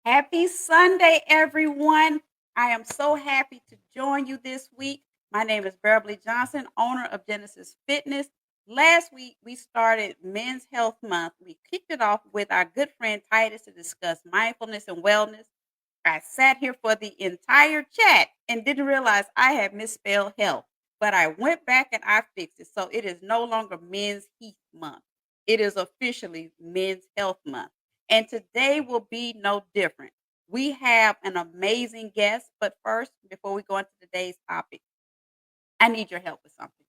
Happy Sunday, everyone. I am so happy to join you this week. My name is Beverly Johnson, owner of Genesis Fitness. Last week, we started Men's Health Month. We kicked it off with our good friend Titus to discuss mindfulness and wellness. I sat here for the entire chat and didn't realize I had misspelled health, but I went back and I fixed it. So it is no longer Men's Health Month. It is officially Men's Health Month. And today will be no different. We have an amazing guest, but first, before we go into today's topic, I need your help with something.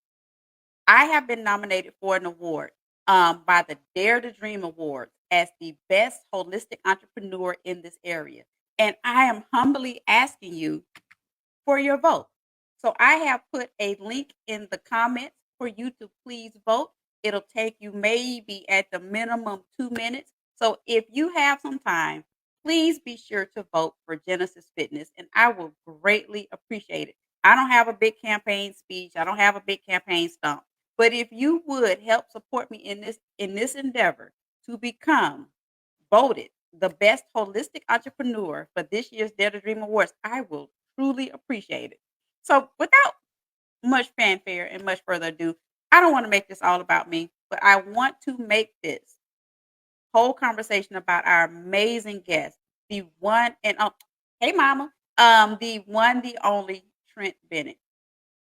I have been nominated for an award by the Dare to Dream Awards as the best holistic entrepreneur in this area. And I am humbly asking you for your vote. So I have put a link in the comments for you to please vote. It'll take you maybe at the minimum 2 minutes. So if you have some time, please be sure to vote for Genesis Fitness, and I will greatly appreciate it. I don't have a big campaign speech. I don't have a big campaign stump. But if you would help support me in this endeavor to become voted the best holistic entrepreneur for this year's Dare to Dream Awards, I will truly appreciate it. So, without much fanfare and much further ado, I don't want to make this all about me, but I want to make this whole conversation about our amazing guest, the one and hey, mama, the one, the only Trent Bennett.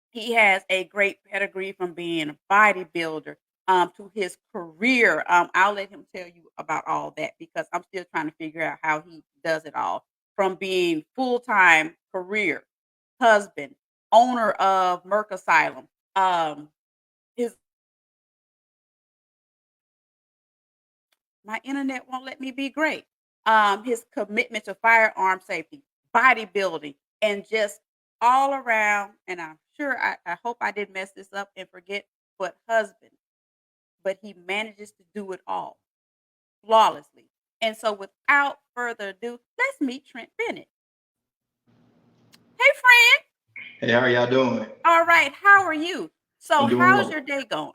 He has a great pedigree from being a bodybuilder to his career. I'll let him tell you about all that because I'm still trying to figure out how he does it all. From being full time career, husband, owner of Merck Asylum. His My internet won't let me be great. His commitment to firearm safety, bodybuilding, and just all around. And I'm sure I hope I didn't mess this up and forget, but husband. But he manages to do it all flawlessly. And so, without further ado, let's meet Trent Bennett. Hey, friend. Hey, how are y'all doing? All right. How are you? So, I'm doing how's well. your day going?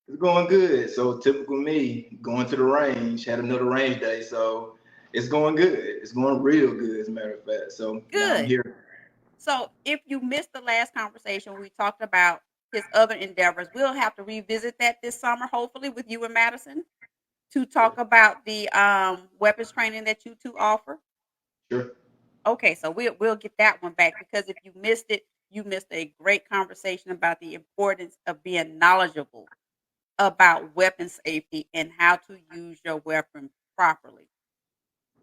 It's going good. So typical me, going to the range, had another range day. So it's going good. It's going real good, as a matter of fact. So now I'm Good. here. So, if you missed the last conversation, we talked about his other endeavors. We'll have to revisit that this summer, hopefully, with you and Madison to talk about the weapons training that you two offer. Sure. Okay, so we'll get that one back because if you missed it, you missed a great conversation about the importance of being knowledgeable about weapon safety and how to use your weapon properly.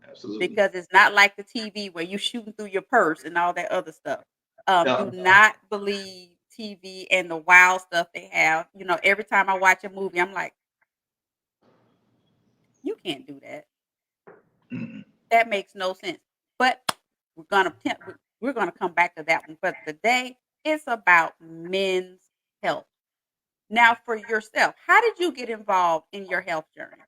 Absolutely. Because it's not like the TV where you shooting through your purse and all that other stuff. Do Yeah. not believe TV and the wild stuff they have. You know, every time I watch a movie, I'm like, you can't do that. Mhm. That makes no sense. But we're gonna come back to that one. But today it's about men's health. Now, for yourself, how did you get involved in your health journey?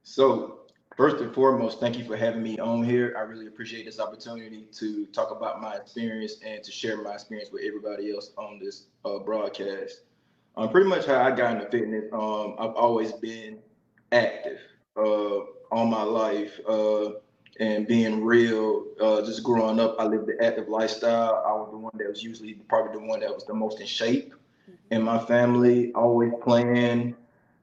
So first and foremost, thank you for having me on here. I really appreciate this opportunity to talk about my experience and to share my experience with everybody else on this broadcast. Pretty much how I got into fitness. I've always been active all my life, and being real. Just growing up, I lived the active lifestyle. I was the one that was usually probably the one that was the most in shape Mhm. in my family. Always playing,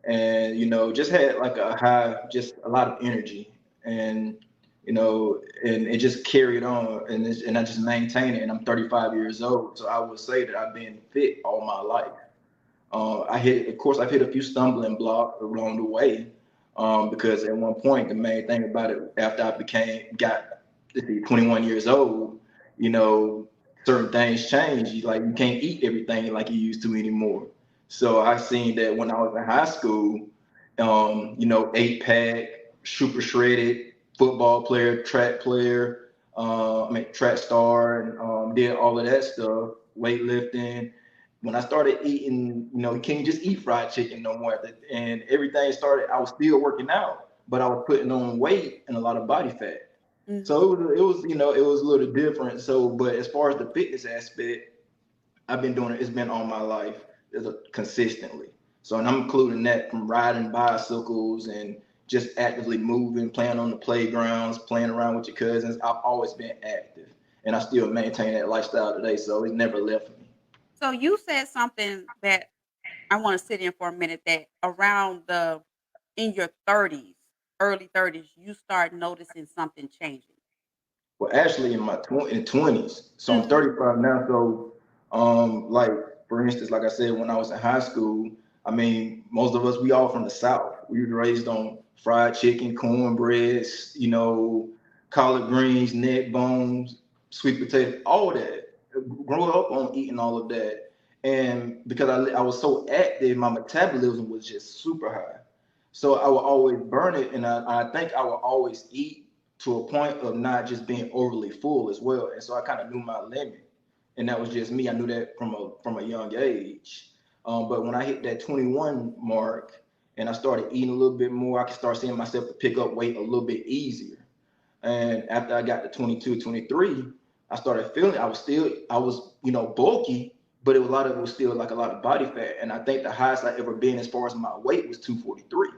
and just had like a high, just a lot of energy, and and it just carried on, and I just maintained it. And I'm 35 years old, so I would say that I've been fit all my life. Of course, I've hit a few stumbling blocks along the way, because at one point, the main thing about it, after let's see, 21 years old, you know, certain things change. You can't eat everything like you used to anymore. So I seen that when I was in high school, 8 pack, super shredded, football player, track player, track star, and did all of that stuff, weightlifting. When I started eating, you can't just eat fried chicken no more. And everything started, I was still working out, but I was putting on weight and a lot of body fat. Mhm. So it was a little different. So, but as far as the fitness aspect, I've been doing it. It's been all my life consistently. So, and I'm including that from riding bicycles and just actively moving, playing on the playgrounds, playing around with your cousins. I've always been active, and I still maintain that lifestyle today. So it's never left me. So you said something that I want to sit in for a minute, that around the in your 30s, early 30s, you start noticing something changing. Well, actually, in my 20s. So I'm Mhm. 35 now. So, like for instance, like I said, when I was in high school, I mean, most of us we all from the South. We were raised on fried chicken, cornbreads, collard greens, neck bones, sweet potato, all that. Grew up on eating all of that, and because I was so active, my metabolism was just super high. So I would always burn it, and I think I would always eat to a point of not just being overly full as well. And so I kind of knew my limit, and that was just me. I knew that from a young age. But when I hit that 21 mark and I started eating a little bit more, I could start seeing myself to pick up weight a little bit easier. And after I got to 22, 23, I started feeling I was bulky, but a lot of it was still like a lot of body fat. And I think the highest I ever been as far as my weight was 243.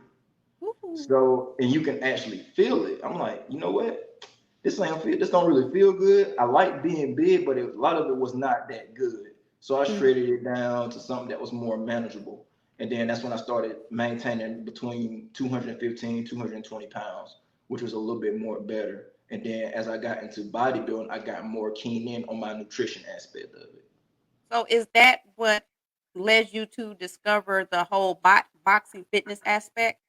Ooh. So, and you can actually feel it. I'm like, you know what? This don't really feel good. I like being big, but a lot of it was not that good. So I Mhm. shredded it down to something that was more manageable. And then that's when I started maintaining between 215, 220 pounds, which was a little bit more better. And then as I got into bodybuilding, I got more keen in on my nutrition aspect of it. So is that what led you to discover the whole boxing fitness aspect?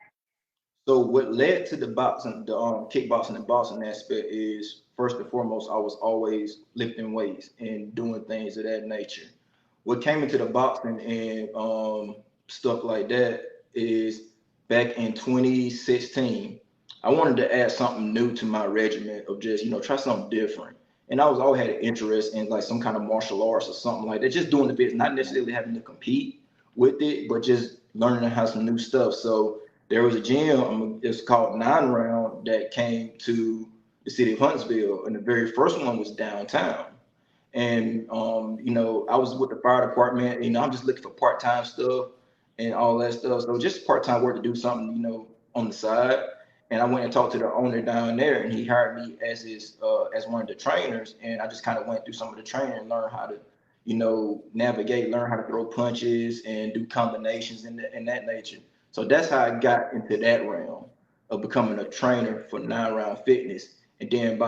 So what led to the boxing, the kickboxing and boxing aspect is first and foremost, I was always lifting weights and doing things of that nature. What came into the boxing and stuff like that is back in 2016. I wanted to add something new to my regimen of just try something different. And I was always had an interest in like some kind of martial arts or something like that, just doing the bits, not necessarily having to compete with it, but just learning how some new stuff. So there was a gym, it's called Nine Round, that came to the city of Huntsville, and the very first one was downtown. And I was with the fire department. I'm just looking for part-time stuff and all that stuff. So just part-time work to do something, on the side. And I went and talked to the owner down there, and he hired me as his as one of the trainers. And I just kind of went through some of the training and learned how to, navigate, learn how to throw punches and do combinations in that nature. So that's how I got into that realm of becoming a trainer for Nine Round Fitness. And then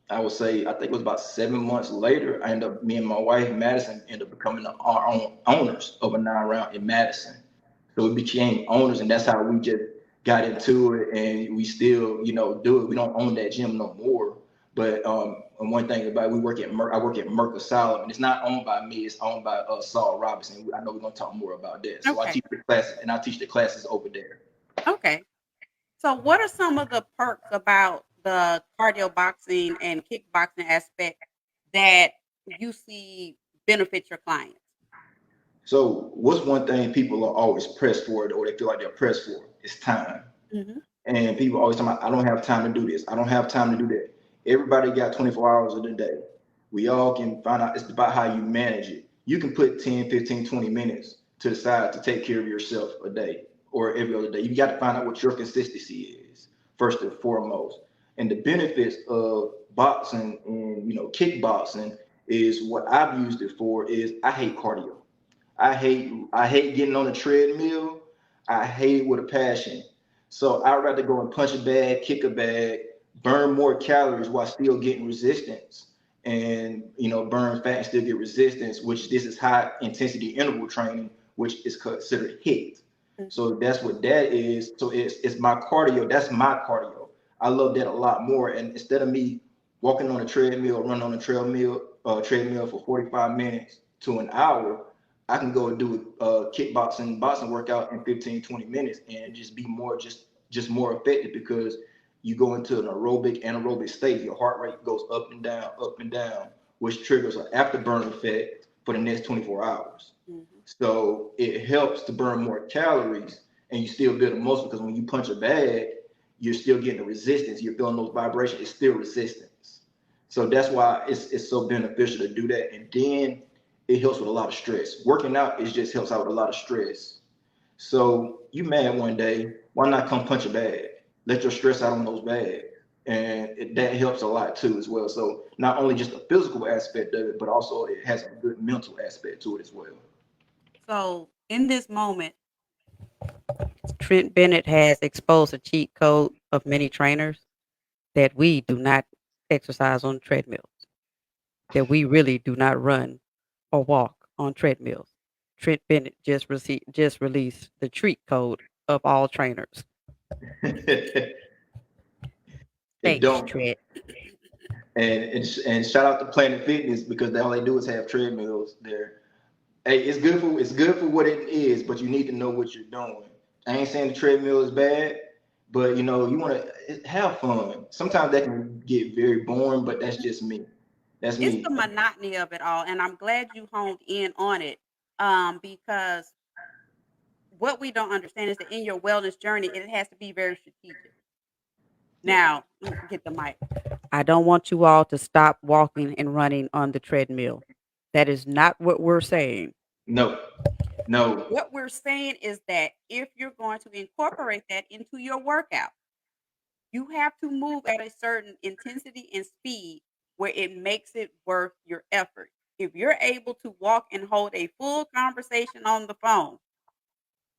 I would say, I think it was about 7 months later, me and my wife, Madison, ended up becoming our own owners of a Nine Round in Madison. So we became owners, and that's how we just got into it. And we still, do it. We don't own that gym no more. But and one thing about it, I work at Merck Asylum, and it's not owned by me. It's owned by Saul Robinson. I know we're gonna talk more about that. So I Okay. teach the classes, and I teach the classes over there. Okay. So what are some of the perks about the cardio boxing and kickboxing aspect that you see benefit your clients? So what's one thing people are always pressed for, or they feel like they're pressed for? It's time. Mhm. And people always talk about, I don't have time to do this. I don't have time to do that. Everybody got 24 hours of the day. We all can find out. It's about how you manage it. You can put 10, 15, 20 minutes to the side to take care of yourself a day or every other day. You got to find out what your consistency is first and foremost. And the benefits of boxing and kickboxing is what I've used it for is I hate cardio. I hate getting on the treadmill. I hate it with a passion. So I'd rather go and punch a bag, kick a bag, burn more calories while still getting resistance, and burn fat and still get resistance. Which this is high intensity interval training, which is considered HIIT. Mhm. So that's what that is. So it's my cardio. That's my cardio. I love that a lot more. And instead of me walking on a treadmill, running on a treadmill for 45 minutes to an hour, I can go and do a kickboxing boxing workout in 15, 20 minutes and just be just more effective because you go into an aerobic anaerobic state. Your heart rate goes up and down, which triggers an afterburn effect for the next 24 hours. Mhm. So it helps to burn more calories and you still build a muscle because when you punch a bag, you're still getting the resistance. You're feeling those vibrations. It's still resistance. So that's why it's so beneficial to do that. And then it helps with a lot of stress. Working out is just helps out with a lot of stress. So you mad one day, why not come punch a bag? let your stress out on those bags. And that helps a lot too as well. So not only just the physical aspect of it, but also it has a good mental aspect to it as well. So in this moment, Trent Bennett has exposed a cheat code of many trainers that we do not exercise on treadmills, that we really do not run or walk on treadmills. Trent Bennett just released the treat code of all trainers. It Thanks, don't. Trent. And shout out to Planet Fitness because all they do is have treadmills there. Hey, it's good for what it is, but you need to know what you're doing. I ain't saying the treadmill is bad, but you want to have fun. Sometimes that can get very boring, but that's just me. That's It's me. the monotony of it all, and I'm glad you honed in on it, because what we don't understand is that in your wellness journey, it has to be very strategic. Yeah. Now, let me get the mic. I don't want you all to stop walking and running on the treadmill. That is not what we're saying. No, no, What we're saying is that if you're going to incorporate that into your workout, you have to move at a certain intensity and speed where it makes it worth your effort. If you're able to walk and hold a full conversation on the phone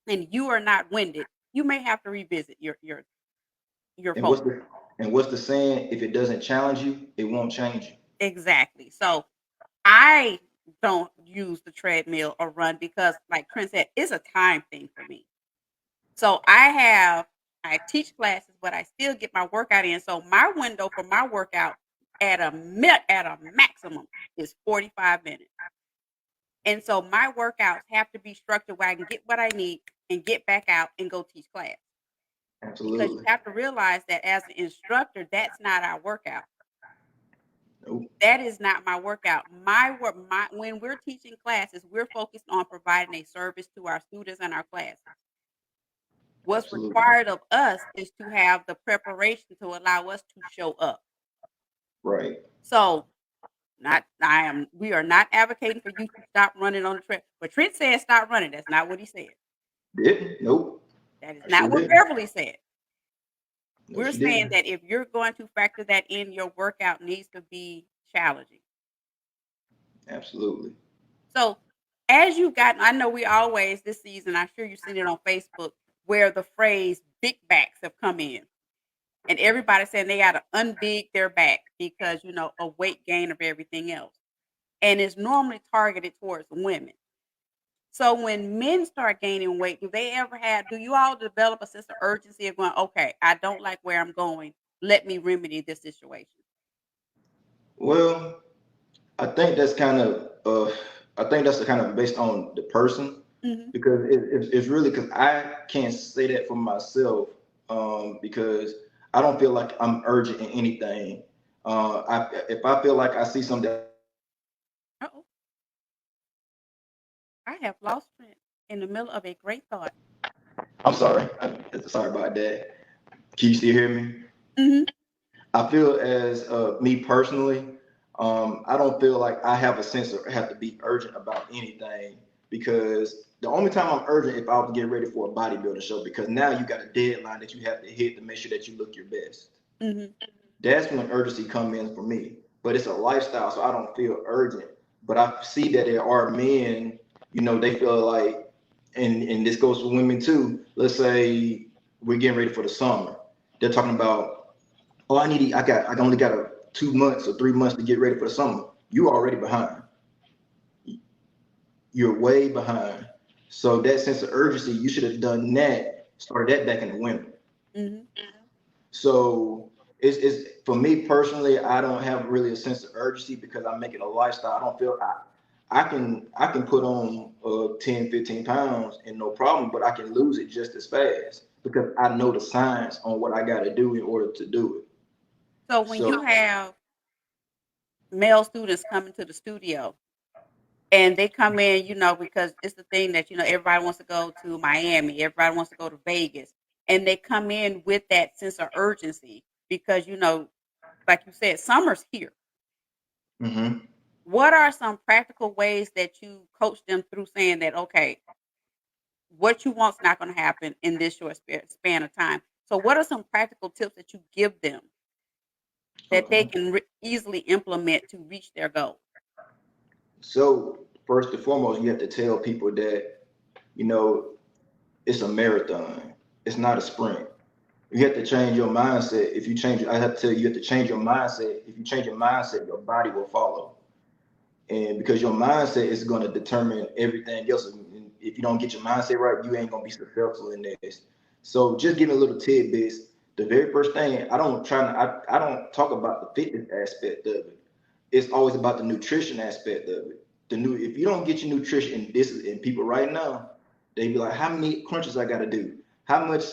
and you are not winded, you may have to revisit your and what's focus. the and what's the saying? If it doesn't challenge you, it won't change you. Exactly. So I don't use the treadmill or run because, like Trent said, it's a time thing for me. So I teach classes, but I still get my workout in. So my window for my workout at a maximum is 45 minutes. And so my workouts have to be structured where I can get what I need and get back out and go teach class. Because you Absolutely. have to realize that as an instructor, that's not our workout. Nope. That is not my workout. My work, my when we're teaching classes, we're focused on providing a service to our students and our classes. What's Absolutely. required of us is to have the preparation to allow us to show up. Right. So, not I am we are not advocating for you to stop running on the trail. But Trent said stop running. That's not what he said. Didn't? Nope. That is I sure not what didn't. Beverly said. No, We're she saying didn't. that if you're going to factor that in, your workout needs to be challenging. Absolutely. So, as you've gotten, I know we always this season, I'm sure you've seen it on Facebook, where the phrase big backs have come in. And everybody's saying they got to unbig their back because, a weight gain of everything else. And it's normally targeted towards women. So when men start gaining weight, do you all develop a sense of urgency of going, okay, I don't like where I'm going. Let me remedy this situation? Well, I think that's kind of I think that's kind of based on the person Hmm. because it's really because I can't say that for myself because I don't feel like I'm urgent in anything. If I feel like I see something that I need to do, Uh-oh, I have lost Trent in the middle of a great thought. I'm sorry. Sorry about that. Can you still hear me? Hmm. I feel as me personally, I don't feel like I have a sense of have to be urgent about anything because the only time I'm urgent if I was getting ready for a bodybuilding show because now you got a deadline that you have to hit to make sure that you look your best. Hmm. That's when urgency comes in for me. But it's a lifestyle, so I don't feel urgent. But I see that there are men, they feel like, and this goes for women too. Let's say we're getting ready for the summer. They're talking about, oh, I only got 2 months or 3 months to get ready for the summer. You already behind. You're way behind. So that sense of urgency, you should have done that, started that back in the winter. Hmm. So it's for me personally, I don't have really a sense of urgency because I make it a lifestyle. I don't feel I can put on 10, 15 pounds and no problem, but I can lose it just as fast because I know the science on what I gotta do in order to do it. So when So you have male students coming to the studio and they come in, because it's the thing that, everybody wants to go to Miami, everybody wants to go to Vegas, and they come in with that sense of urgency because, like you said, summer's here. mhm, What are some practical ways that you coach them through saying that, okay, what you want's not going to happen in this short span of time? So what are some practical tips that you give them that they Okay. can easily implement to reach their goal? So first and foremost, you have to tell people that, you know, it's a marathon. It's not a sprint. You have to change your mindset. If you change, I have to tell you, you have to change your mindset. If you change your mindset, your body will follow. And because your mindset is going to determine everything else. And if you don't get your mindset right, you ain't going to be successful in this. So just giving a little tidbits. The very first thing, I don't talk about the fitness aspect of it. It's always about the nutrition aspect of it. If you don't get your nutrition, and this is in people right now, they be like, how many crunches I got to do? How much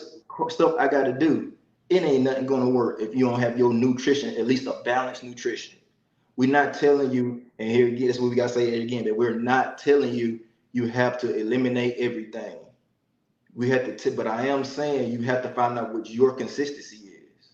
stuff I got to do? It ain't nothing going to work if you don't have your nutrition, at least a balanced nutrition. We're not telling you, and here again, that's what we gotta say it again, that we're not telling you you have to eliminate everything. We have to, but I am saying you have to find out what your consistency is.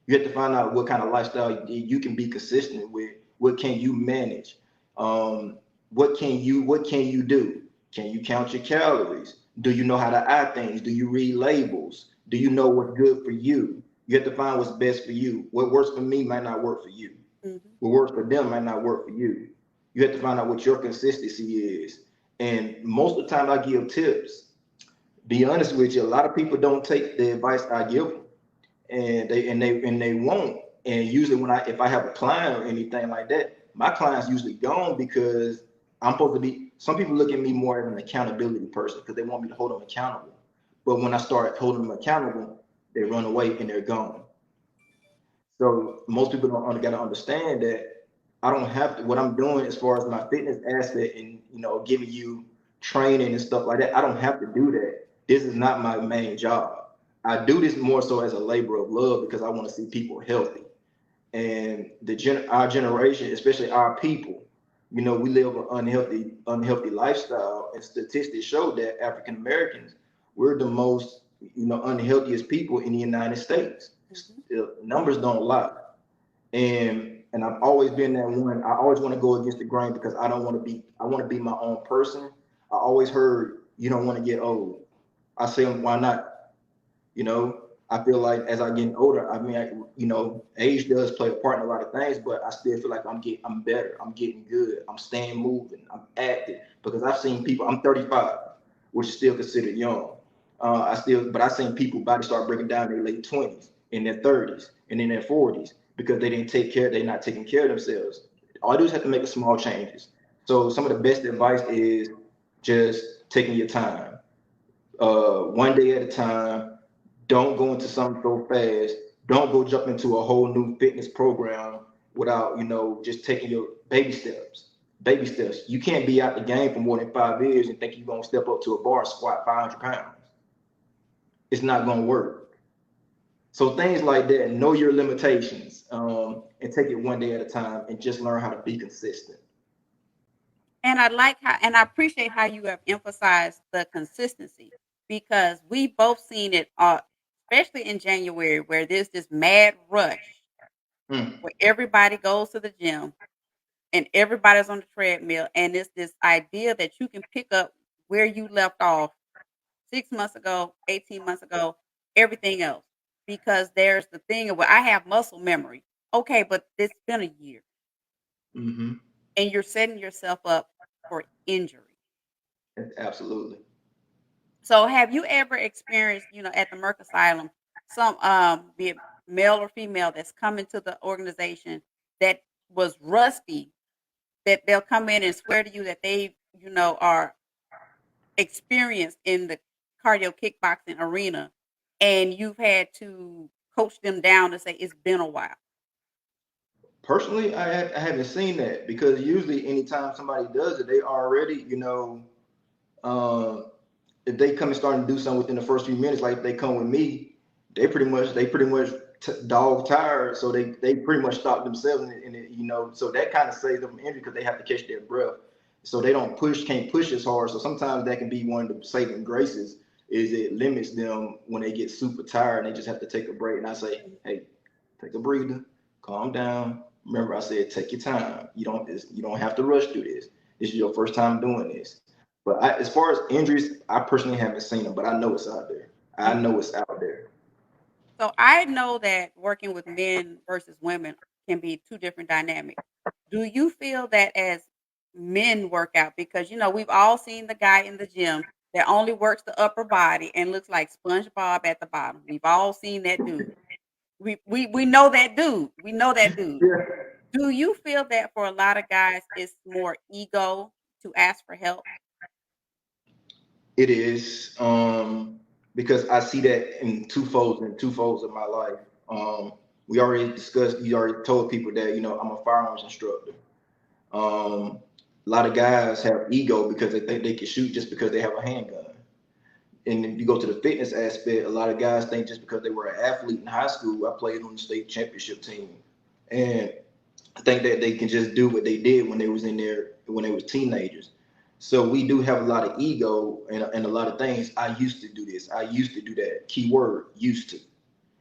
You have to find out what kind of lifestyle you can be consistent with. What can you manage? What can you do? Can you count your calories? Do you know how to add things? Do you read labels? Do you know what's good for you? You have to find what's best for you. What works for me might not work for you. Hmm. What works for them might not work for you. You have to find out what your consistency is. And most of the time I give tips. Be honest with you, a lot of people don't take the advice I give them, and they won't. And usually when if I have a client or anything like that, my client's usually gone because I'm supposed to be. Some people look at me more as an accountability person because they want me to hold them accountable. But when I start holding them accountable, they run away and they're gone. So most people don't got to understand that I don't have to. What I'm doing as far as my fitness aspect and giving you training and stuff like that, I don't have to do that. This is not my main job. I do this more so as a labor of love because I want to see people healthy. And our generation, especially our people, we live an unhealthy lifestyle, and statistics show that African Americans, we're the most unhealthiest people in the United States. Hmm. Numbers don't lie, and I've always been that one. I always want to go against the grain because I don't want to be. I want to be my own person. I always heard you don't want to get old. I say why not? You know, I feel like as I get older, I mean, age does play a part in a lot of things, but I still feel like I'm better. I'm getting good. I'm staying moving. I'm active because I've seen people. I'm 35, which is still considered young. But I seen people body start breaking down in their late 20s, in their 30s, and in their 40s because they didn't take care. They're not taking care of themselves. All I do is have to make small changes. So some of the best advice is just taking your time, one day at a time. Don't go into something so fast. Don't go jump into a whole new fitness program without, just taking your baby steps. Baby steps. You can't be out the game for more than 5 years and think you're gonna step up to a bar and squat 500 pounds. It's not gonna work. So things like that, know your limitations, and take it one day at a time, and just learn how to be consistent. And I like how, and I appreciate how you have emphasized the consistency because we both seen it, especially in January, where there's this mad rush Mm, where everybody goes to the gym and everybody's on the treadmill, and it's this idea that you can pick up where you left off 6 months ago, 18 months ago, everything else. Because there's the thing of, well, I have muscle memory. Okay, but it's been a year hmm and you're setting yourself up for injury. Absolutely. So have you ever experienced, at the Merck Asylum, some be it male or female that's come into the organization that was rusty, that they'll come in and swear to you that they, are experienced in the cardio kickboxing arena, and you've had to coach them down to say it's been a while. Personally, I haven't seen that because usually anytime somebody does it, they already, uh, if they come and start to do something within the first few minutes, like if they come with me, they pretty much dog tired, so they pretty much stop themselves, and so that kind of saves them from injury because they have to catch their breath, so they can't push as hard. So sometimes that can be one of the saving graces is it limits them when they get super tired and they just have to take a break. And I say, hey, take a breather, calm down. Remember, I said take your time. You don't have to rush through this. This is your first time doing this. But as far as injuries, I personally haven't seen them, but I know it's out there. I Mhm. know it's out there. So I know that working with men versus women can be two different dynamics. Do you feel that as men work out, because we've all seen the guy in the gym that only works the upper body and looks like SpongeBob at the bottom. We've all seen that dude. We know that dude. We know that dude. Yeah. Do you feel that for a lot of guys it's more ego to ask for help? It is, because I see that in two folds of my life. We already discussed. You already told people that I'm a firearms instructor. Um, a lot of guys have ego because they think they can shoot just because they have a handgun. And if you go to the fitness aspect, a lot of guys think just because they were an athlete in high school, I played on the state championship team, and think that they can just do what they did when they was in there when they was teenagers. So we do have a lot of ego and a lot of things. I used to do this. I used to do that. Keyword used to.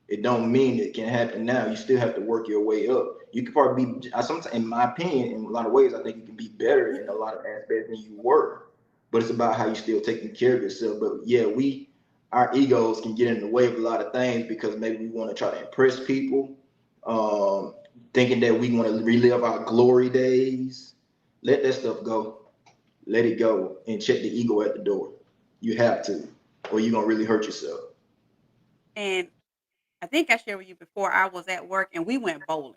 It don't mean it can happen now. You still have to work your way up. You could probably be. I sometimes, in my opinion, in a lot of ways, I think you can be better in a lot of aspects than you were. But it's about how you still taking care of yourself. But yeah, our egos can get in the way of a lot of things because maybe we want to try to impress people, um, thinking that we want to relive our glory days. Let that stuff go. Let it go and check the ego at the door. You have to, or you're gonna really hurt yourself. And I think I shared with you before, I was at work and we went bowling.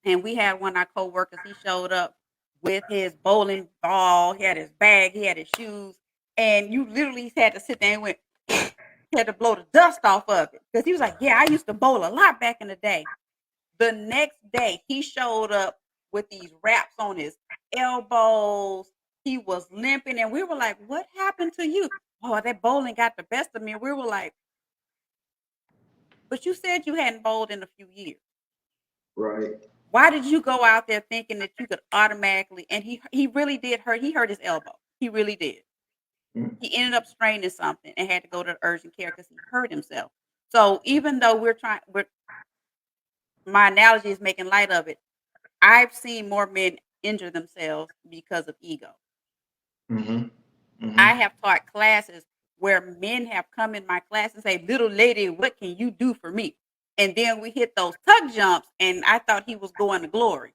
And we had one of our coworkers, he showed up with his bowling ball, he had his bag, he had his shoes, and you literally had to sit there and went, he had to blow the dust off of it. Because he was like, yeah, I used to bowl a lot back in the day. The next day, he showed up with these wraps on his elbows. He was limping, and we were like, what happened to you? Oh, that bowling got the best of me. And we were like, but you said you hadn't bowled in a few years. Right. Why did you go out there thinking that you could automatically, and he really did hurt, he hurt his elbow. He really did. Mm. He ended up straining something and had to go to urgent care because he hurt himself. So even though my analogy is making light of it, I've seen more men injure themselves because of ego. Mm-hmm. I Mm-hmm. have taught classes where men have come in my class and say, "Little lady, what can you do for me?" And then we hit those tuck jumps, and I thought he was going to glory.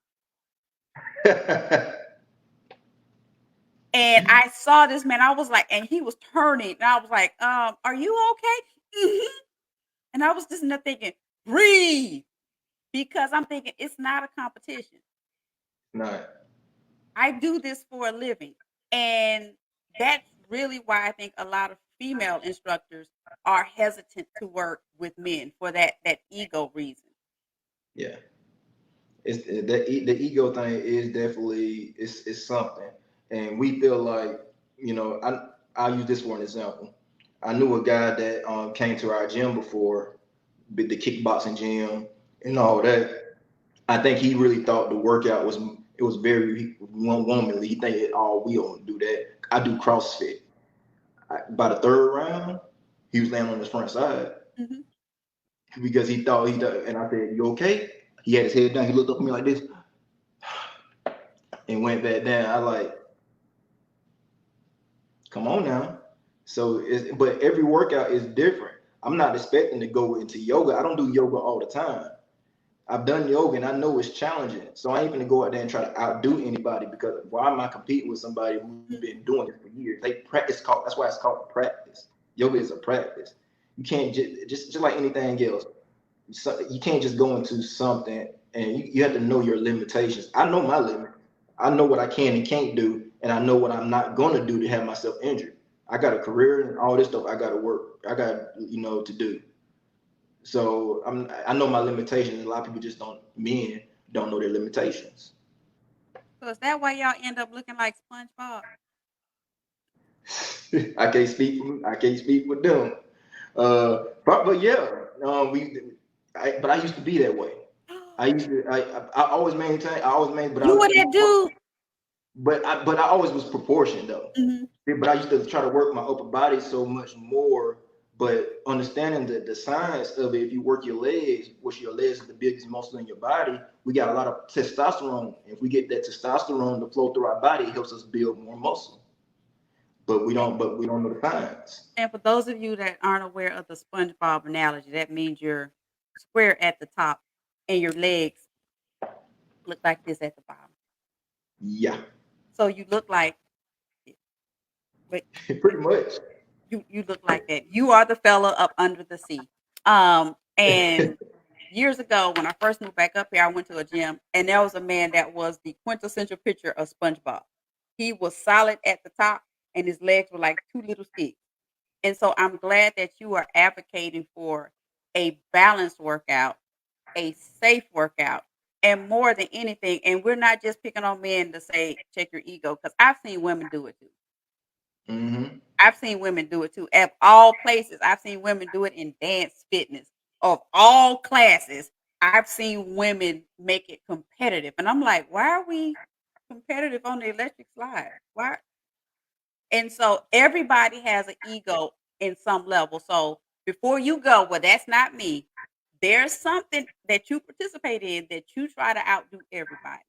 And I saw this man, I was like, and he was turning, and I was like, are you okay? Mhm. And I was just not thinking, breathe, because I'm thinking it's not a competition. No. I do this for a living. And that's really why I think a lot of female instructors are hesitant to work with men for that ego reason. Yeah. The ego thing is definitely it's something, and we feel like I'll use this for an example. I knew a guy that came to our gym before, the kickboxing gym and all that. I think he really thought the workout was very one womanly. He think we don't do that. I do CrossFit. By the third round, he was laying on his front side Mhm. because he thought and I said, "You okay?" He had his head down. He looked up at me like this and went back down. I like, come on now. But every workout is different. I'm not expecting to go into yoga. I don't do yoga all the time. I've done yoga and I know it's challenging. So I ain't gonna go out there and try to outdo anybody because why am I competing with somebody who's been doing it for years? They practice that's why it's called practice. Yoga is a practice. You can't just like anything else. You can't just go into something and you have to know your limitations. I know my limit. I know what I can and can't do, and I know what I'm not gonna do to have myself injured. I got a career and all this stuff. I got to work. I got to do. So I know my limitations. A lot of people just men don't know their limitations. So is that why y'all end up looking like SpongeBob? I can't speak for them. But yeah, but I used to be that way. I used to I always maintain I always maintain, You were that dude? but I always was proportioned though. Mhm. But I used to try to work my upper body so much more. But understanding the science of it, if you work your legs, which your legs is the biggest muscle in your body, we got a lot of testosterone. If we get that testosterone to flow through our body, it helps us build more muscle. but we don't know the science. And for those of you that aren't aware of the SpongeBob analogy, that means you're square at the top and your legs look like this at the bottom. Yeah, So you look like this, but pretty much. you look like that. You are the fella up under the sea. And years ago when I first moved back up here, I went to a gym and there was a man that was the quintessential picture of SpongeBob. He was solid at the top and his legs were like two little sticks. And so I'm glad that you are advocating for a balanced workout, a safe workout, and more than anything, and we're not just picking on men to say check your ego, because I've seen women do it too. Hmm. I've seen women do it too. At all places, I've seen women do it in dance, fitness, of all classes. I've seen women make it competitive, and I'm like, why are we competitive on the electric slide? Why? And so everybody has an ego in some level. So before you go, well, that's not me. There's something that you participate in that you try to outdo everybody,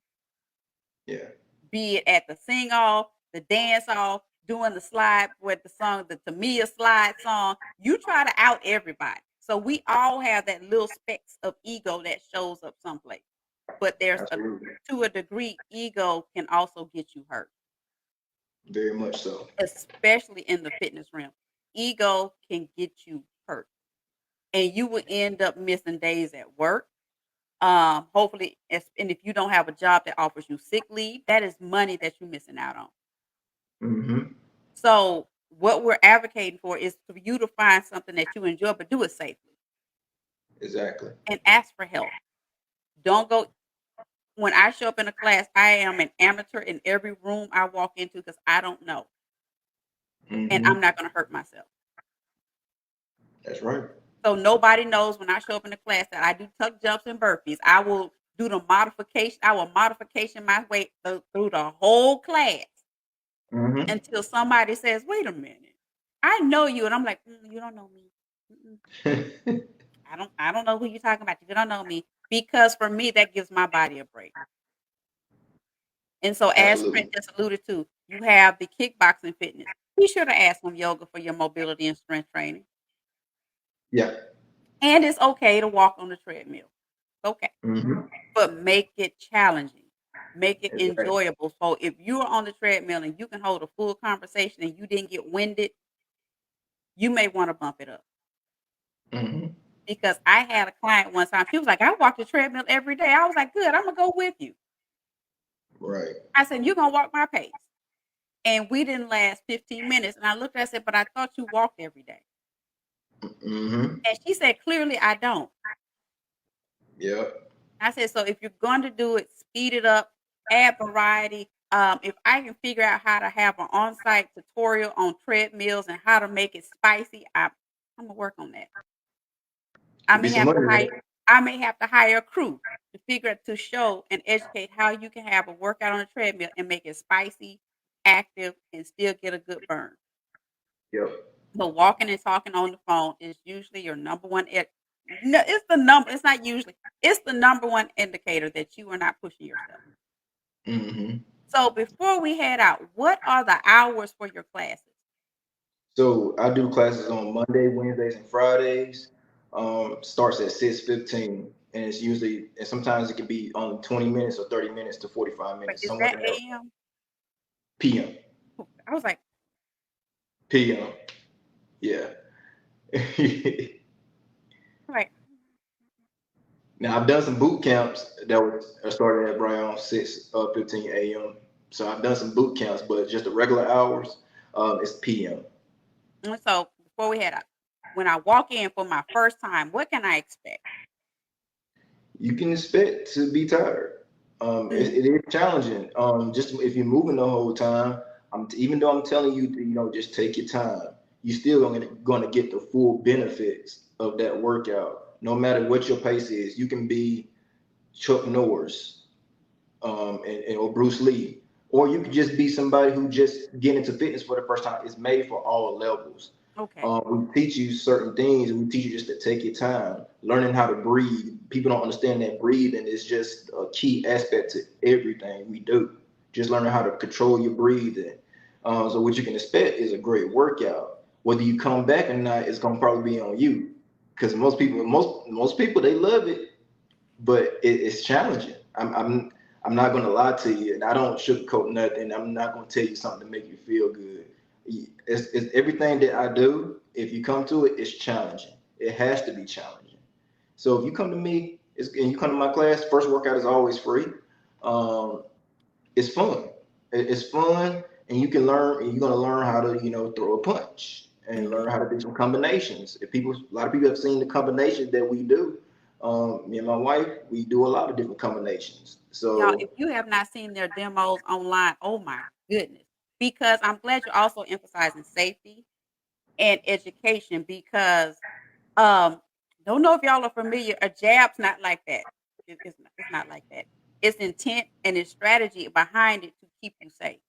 Yeah, be it at the sing off, the dance off, doing the slide with the song, the Tamia slide song. You try to out everybody. So we all have that little specks of ego that shows up someplace. But absolutely, to a degree, ego can also get you hurt, very much so. especially in the fitness realm. Ego can get you hurt, and you will end up missing days at work. Hopefully, and if you don't have a job that offers you sick leave, that is money that you're missing out on. Hmm. So, what we're advocating for is for you to find something that you enjoy, but do it safely Exactly. and ask for help. Don't go. When I show up in a class, I am an amateur in every room I walk into because I don't know, and I'm Hmm. not going to hurt myself. That's right. So nobody knows when I show up in the class that I do tuck jumps and burpees. I will do the modification. I will modification my way through the whole class Hmm. until somebody says, "Wait a minute, I know you," and I'm like, "You don't know me. Mm-mm. I don't know who you're talking about. You don't know me." Because for me, that gives my body a break. And so, as Trent Absolutely. just alluded to, you have the kickboxing fitness. Be sure to ask them yoga for your mobility and strength training. Yeah. And it's okay to walk on the treadmill. It's okay. Hmm. But make it challenging, make it Exactly. enjoyable. So if you're on the treadmill and you can hold a full conversation and you didn't get winded, you may want to bump it up. Hmm. Because I had a client one time, she was like, I walk the treadmill every day. I was like, good, I'm gonna go with you. Right. I said, you're gonna walk my pace. And we didn't last 15 minutes. And I looked at her, I said, but I thought you walked every day. Hmm. And she said, clearly I don't. Yep. I said, so if you're going to do it, speed it up, add variety. If I can figure out how to have an on-site tutorial on treadmills and how to make it spicy, I'm gonna work on that. I Could be may some have to money hire there. I may have to hire a crew to show and educate how you can have a workout on a treadmill and make it spicy, active, and still get a good burn. Yep. But walking and talking on the phone is usually your number one. No, it's the number. It's not usually. It's the number one indicator that you are not pushing yourself. Hmm. So before we head out, what are the hours for your classes? So I do classes on Monday, Wednesdays, and Fridays. Starts at 6:15, and it's usually, and sometimes it can be on 20 minutes or 30 minutes to 45 Like, minutes, is somewhere that in there. AM? PM. I was like, PM. Yeah. right. Now I've done some boot camps that was started at around 6:15 a.m. So I've done some boot camps, but just the regular hours, it's PM. And so before we head out, when I walk in for my first time, what can I expect? You can expect to be tired. Mhm. It is challenging. Just if you're moving the whole time, even though I'm telling you, just take your time. You still gonna get the full benefits of that workout. No matter what your pace is, you can be Chuck Norris, or Bruce Lee, or you could just be somebody who just get into fitness for the first time. It's made for all levels. Okay. We teach you certain things, and we teach you just to take your time, learning how to breathe. People don't understand that breathing is just a key aspect to everything we do. Just learning how to control your breathing, So what you can expect is a great workout. Whether you come back or not, it's gonna probably be on you. Because most people they love it, but it's challenging. I'm not gonna lie to you, and I don't sugarcoat nothing. I'm not gonna tell you something to make you feel good. It's everything that I do. If you come to it, it's challenging. It has to be challenging. So if you come to me, and you come to my class, first workout is always free. Um, it's fun. It's fun, and you can learn. And you're gonna learn how to, throw a punch and Mhm. learn how to do some combinations. A lot of people have seen the combinations that we do. Me and my wife, we do a lot of different combinations. Y'all, if So, you have not seen their demos online, oh my goodness. Because I'm glad you're also emphasizing safety and education because um don't know if y'all are familiar, a jab's not like that. It's not like that. It's intent and it's strategy behind it to keep you safe.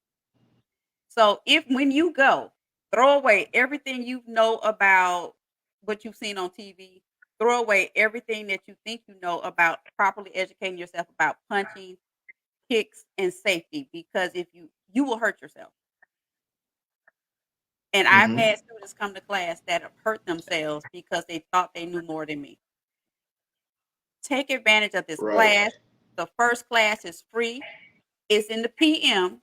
So if when you go, throw away everything you know about what you've seen on TV, throw away everything that you think you know about properly educating yourself about punching, kicks, and safety because if you will hurt yourself. And I've hmm had students come to class that have hurt themselves because they thought they knew more than me. Take advantage of this right. class. The first class is free. It's in the PM.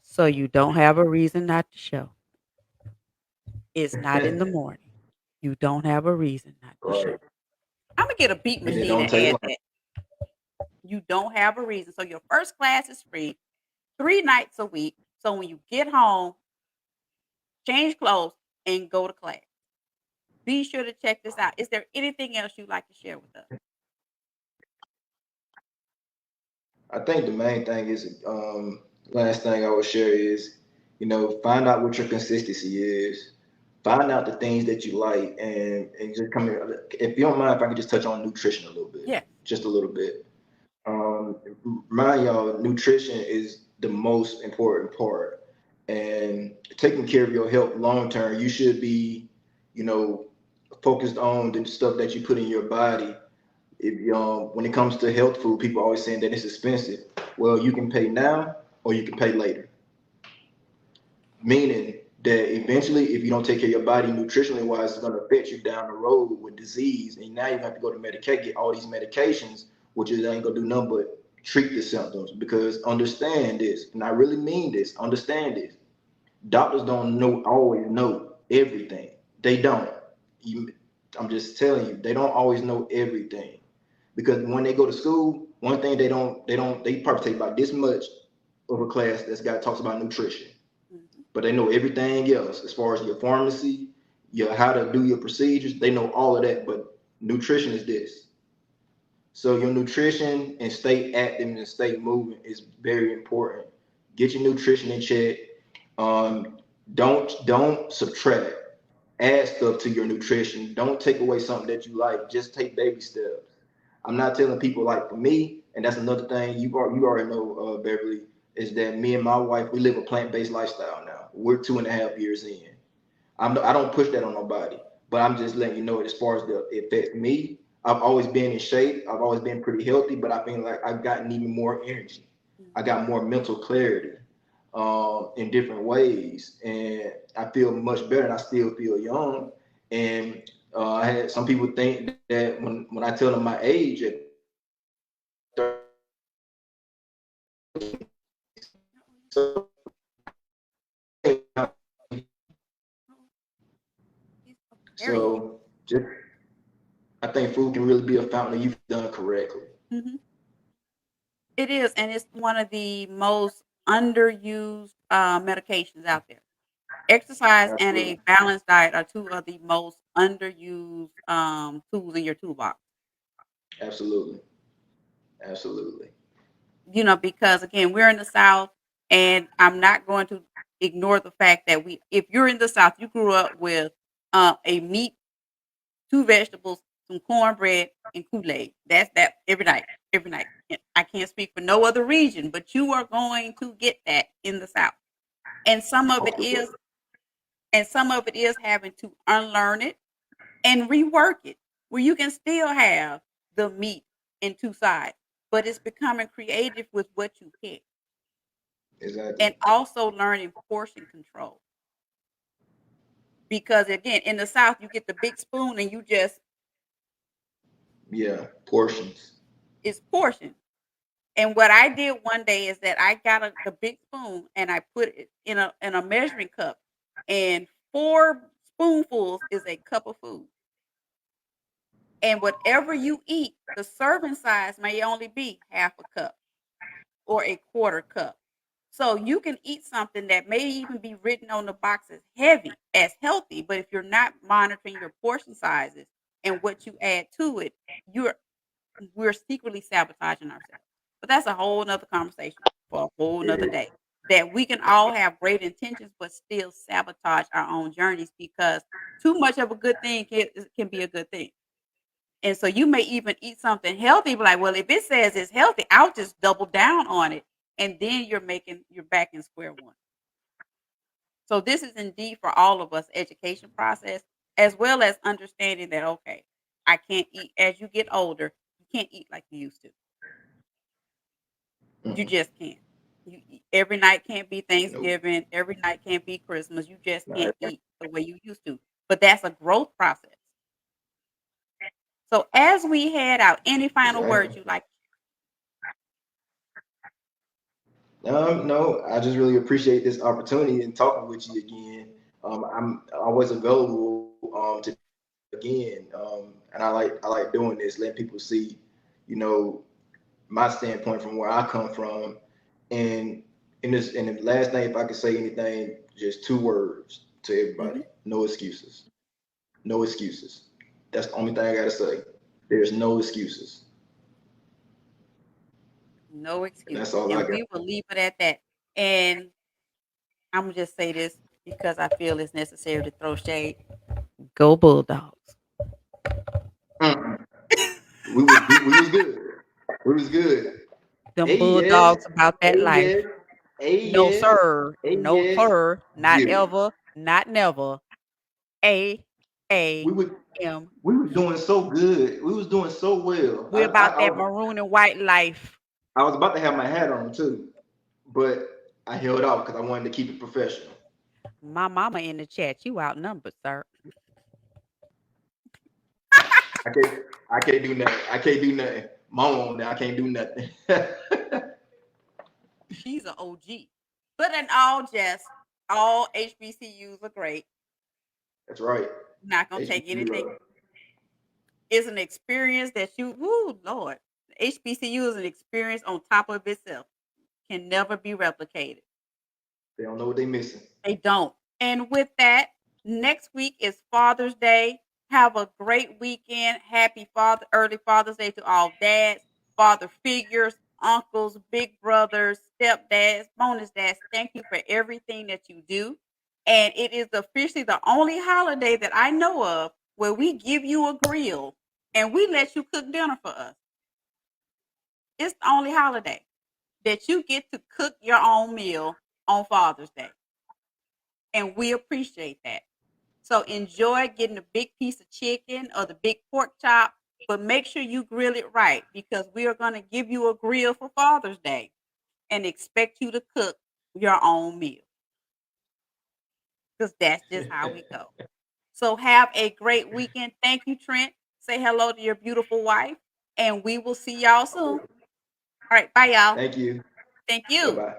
So you don't have a reason not to show. It's not in the morning. You don't have a reason not to show. Right. I'm gonna get a beat And it machine don't and take add long. that. You don't have a reason. So your first class is free, 3 nights a week. So when you get home, change clothes and go to class. Be sure to check this out. Is there anything else you'd like to share with us? I think the main thing is, last thing I would share is, find out what your consistency is. Find out the things that you like, and just come here. If you don't mind, if I could just touch on nutrition a little bit, Yes. just a little bit. Um, Remind y'all, nutrition is the most important part, and taking care of your health long term. You should be, you know, focused on the stuff that you put in your body. When it comes to health food, people are always saying that it's expensive. Well, you can pay now or you can pay later. Meaning that eventually, if you don't take care of your body nutritionally wise, it's going to affect you down the road with disease. And now you have to go to Medicaid, get all these medications, which is ain't going to do nothing but treat the symptoms. Because understand this, and I really mean this, understand this. Doctors don't always know everything. They don't. You, I'm just telling you, they don't always know everything. Because when they go to school, one thing they probably take about this much of a class that's got talks about nutrition, Mhm. but they know everything else as far as your pharmacy, your how to do your procedures. They know all of that, but nutrition is this. So your nutrition and stay active and stay moving is very important. Get your nutrition in check. Um, don't subtract. Add stuff to your nutrition. Don't take away something that you like. Just take baby steps. I'm not telling people like for me, and that's another thing you already know, Beverly, is that me and my wife we live a plant based lifestyle now. We're 2.5 years in. I don't push that on nobody, but I'm just letting you know as far as the it affects me. I've always been in shape. I've always been pretty healthy, but I feel like I've gotten even more energy. I Mhm. got more mental clarity in different ways, and I feel much better. And I still feel young. And I had some people think that when I tell them my age at 30, so He's very young. so just I think food can really be a fountain of youth done correctly. Mhm. It is, and it's one of the most underused medications out there. Exercise and Absolutely, a balanced diet are two of the most underused tools in your toolbox. absolutely, absolutely. Because again, we're in the South, and I'm not going to ignore the fact that if you're in the South, you grew up with a meat, two vegetables, some cornbread, and Kool-Aid. That's that every night, every night. I can't speak for no other region, but you are going to get that in the South. And some of it is, and some of it is having to unlearn it and rework it, where you can still have the meat in two sides, but it's becoming creative with what you pick. Exactly. and also learning portion control. Because again, in the South, you get the big spoon and you just Yeah, portions. it's portion. And what I did one day is that I got the big spoon and I put it in a measuring cup, and 4 spoonfuls is a cup of food. And whatever you eat, the serving size may only be half a cup or a quarter cup. So you can eat something that may even be written on the box as heavy, as healthy, but if you're not monitoring your portion sizes and what you add to it, you're we're secretly sabotaging ourselves. But that's a whole nother conversation for a whole It nother is. day. That we can all have great intentions, but still sabotage our own journeys because too much of a good thing can be a good thing. And so you may even eat something healthy, but like, well, if it says it's healthy, I'll just double down on it. And then you're back in square one. So this is indeed for all of us education process, as well as understanding that, okay, I can't eat as you get older. You can't eat like you used to. You Mm-mm. just can't. Every night can't be Nope. Thanksgiving. Every night can't be Christmas. You just Not can't every- eat the way you used to. But that's a growth process. So as we head out, any final words Exactly. you like? No, I just really appreciate this opportunity and talking with you again. I'm always available to do this again, and I like doing this, letting people see, you know, my standpoint from where I come from, and and the last thing, if I could say anything, just 2 words to everybody: Mhm. no excuses. No excuses. That's the only thing I gotta say. There's no excuses, No and that's excuses. all I And got. we will leave it at that. And I'm gonna just say this because I feel it's necessary to throw shade. Go Bulldogs. Mm-mm. We was good. We was good. Them A yes, Bulldogs about a that life. yes, a No yes, sir, a no yes, sir, not zero. ever, not never. A We A would M we was U. doing so good. We was doing so well. We're about that maroon and white life. I was about to have my hat on too, but I held off because I wanted to keep it professional. My mama in the chat. You outnumbered, sir. I can't do nothing. I can't do nothing. Mama on there. I can't do nothing. She's an OG. But in all jest, all HBCUs are great. That's right. Not gonna take HBCU anything. love. It's an experience that woo, Lord. HBCU is an experience on top of itself. Can never be replicated. They don't know what they missing. They don't. And with that, next week is Father's Day. Have a great weekend. Happy early Father's Day to all dads, father figures, uncles, big brothers, stepdads, bonus dads. Thank you for everything that you do. And it is officially the only holiday that I know of where we give you a grill and we let you cook dinner for us. It's the only holiday that you get to cook your own meal on Father's Day. And we appreciate that. So enjoy getting the big piece of chicken or the big pork chop, but make sure you grill it right because we are going to give you a grill for Father's Day and expect you to cook your own meal because that's just how we go. So have a great weekend. Thank you, Trent. Say hello to your beautiful wife, and we will see y'all soon. All right. Bye, y'all. Thank you. Thank Bye you. bye.